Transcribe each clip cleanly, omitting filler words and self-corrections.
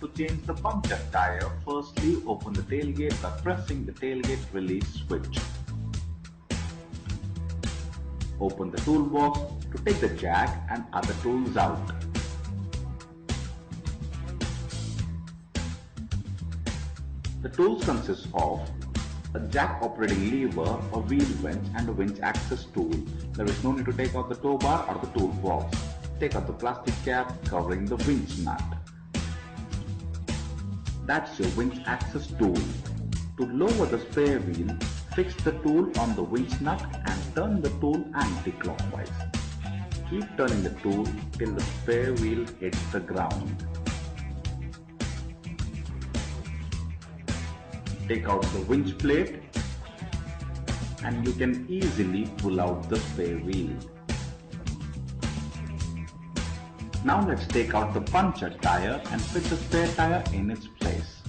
To change the punctured tyre, firstly open the tailgate by pressing the tailgate release switch. Open the toolbox to take the jack and other tools out. The tools consist of a jack operating lever, a wheel winch and a winch access tool. There is no need to take out the tow bar or the toolbox. Take out the plastic cap covering the winch nut. That's your winch access tool. To lower the spare wheel, fix the tool on the winch nut and turn the tool anti-clockwise. Keep turning the tool till the spare wheel hits the ground. Take out the winch plate and you can easily pull out the spare wheel. Now let's take out the punctured tyre and fit the spare tyre in its place.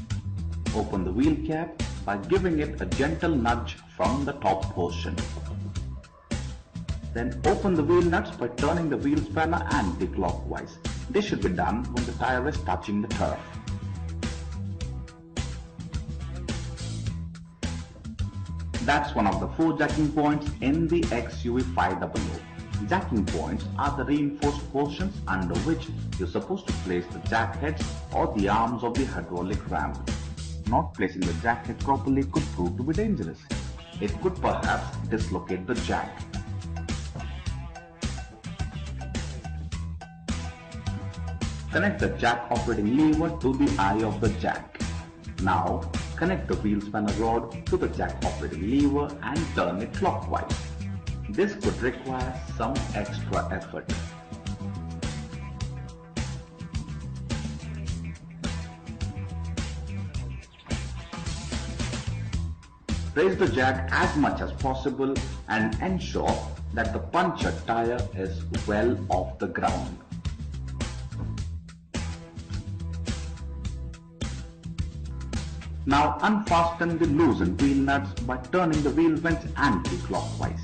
Open the wheel cap by giving it a gentle nudge from the top portion. Then open the wheel nuts by turning the wheel spanner anti-clockwise. This should be done when the tyre is touching the turf. That's one of the 4 jacking points in the XUV 500. Jacking points are the reinforced portions under which you're supposed to place the jack heads or the arms of the hydraulic ram. Not placing the jack head properly could prove to be dangerous. It could perhaps dislocate the jack. Connect the jack operating lever to the eye of the jack. Now, connect the wheel spanner rod to the jack operating lever and turn it clockwise. This could require some extra effort. Raise the jack as much as possible and ensure that the punctured tyre is well off the ground. Now unfasten the loosened wheel nuts by turning the wheel winch anti-clockwise.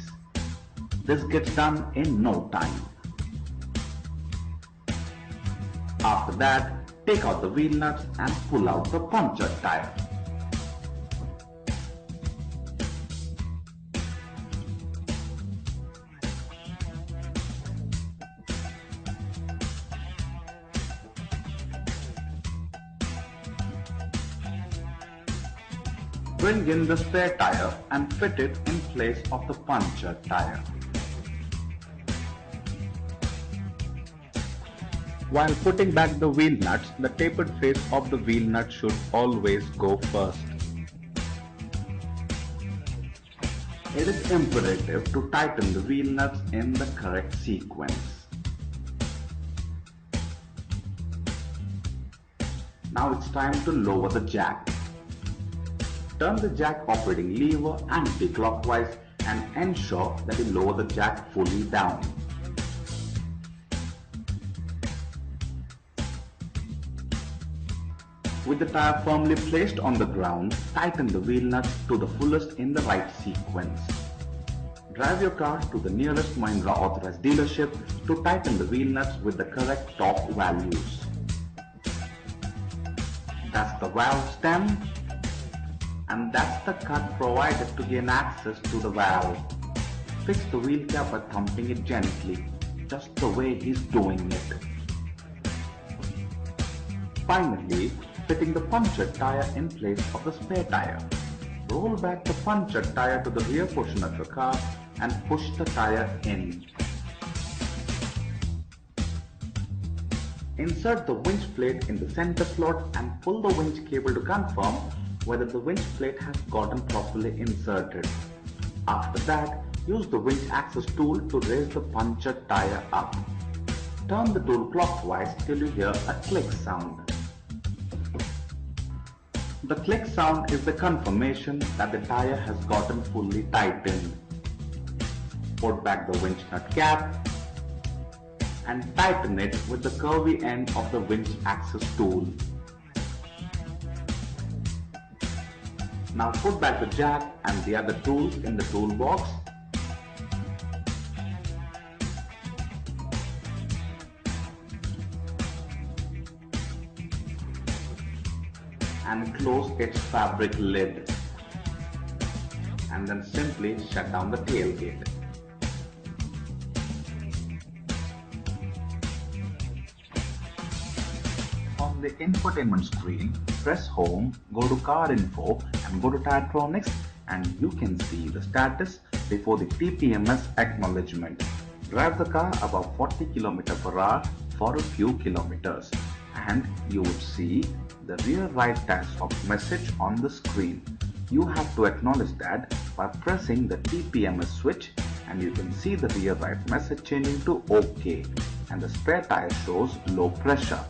This gets done in no time. After that, take out the wheel nuts and pull out the punctured tyre. Bring in the spare tyre and fit it in place of the punctured tyre. While putting back the wheel nuts, the tapered face of the wheel nut should always go first. It is imperative to tighten the wheel nuts in the correct sequence. Now it's time to lower the jack. Turn the jack operating lever anti-clockwise and ensure that you lower the jack fully down. With the tyre firmly placed on the ground, tighten the wheel nuts to the fullest in the right sequence. Drive your car to the nearest Mahindra authorized dealership to tighten the wheel nuts with the correct torque values. That's the valve stem. And that's the cut provided to gain access to the valve. Fix the wheel cap by thumping it gently, just the way he's doing it. Finally, fitting the punctured tyre in place of the spare tyre. Roll back the punctured tyre to the rear portion of your car and push the tyre in. Insert the winch plate in the center slot and pull the winch cable to confirm whether the winch plate has gotten properly inserted. After that, use the winch access tool to raise the punctured tyre up. Turn the tool clockwise till you hear a click sound. The click sound is the confirmation that the tyre has gotten fully tightened. Put back the winch nut cap and tighten it with the curvy end of the winch access tool. Now put back the jack and the other tools in the toolbox. and close its fabric lid, and then simply shut down the tailgate. On the infotainment screen, press home, go to car info and go to Tyretronics, and you can see the status before the TPMS acknowledgement. Drive the car above 40 km/h for a few kilometers and you would see the rear right tire stop message on the screen. You have to acknowledge that by pressing the TPMS switch, and you can see the rear right message changing to OK, and the spare tire shows low pressure.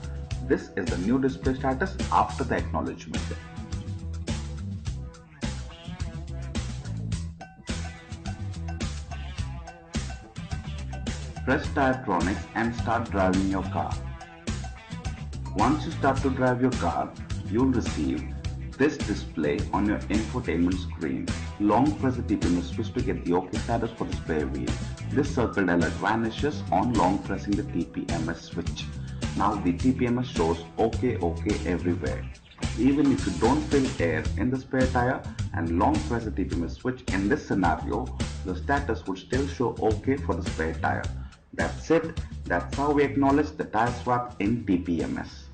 This is the new display status after the acknowledgement. Press Tyretronics and start driving your car. Once you start to drive your car, you'll receive this display on your infotainment screen. Long press the TPMS switch to get the OK status for the spare wheel. This circled alert vanishes on long pressing the TPMS switch. Now the TPMS shows OK everywhere. Even if you don't feel air in the spare tire and long press the TPMS switch in this scenario, the status would still show OK for the spare tire. That's it. That's how we acknowledge the tire swap in TPMS.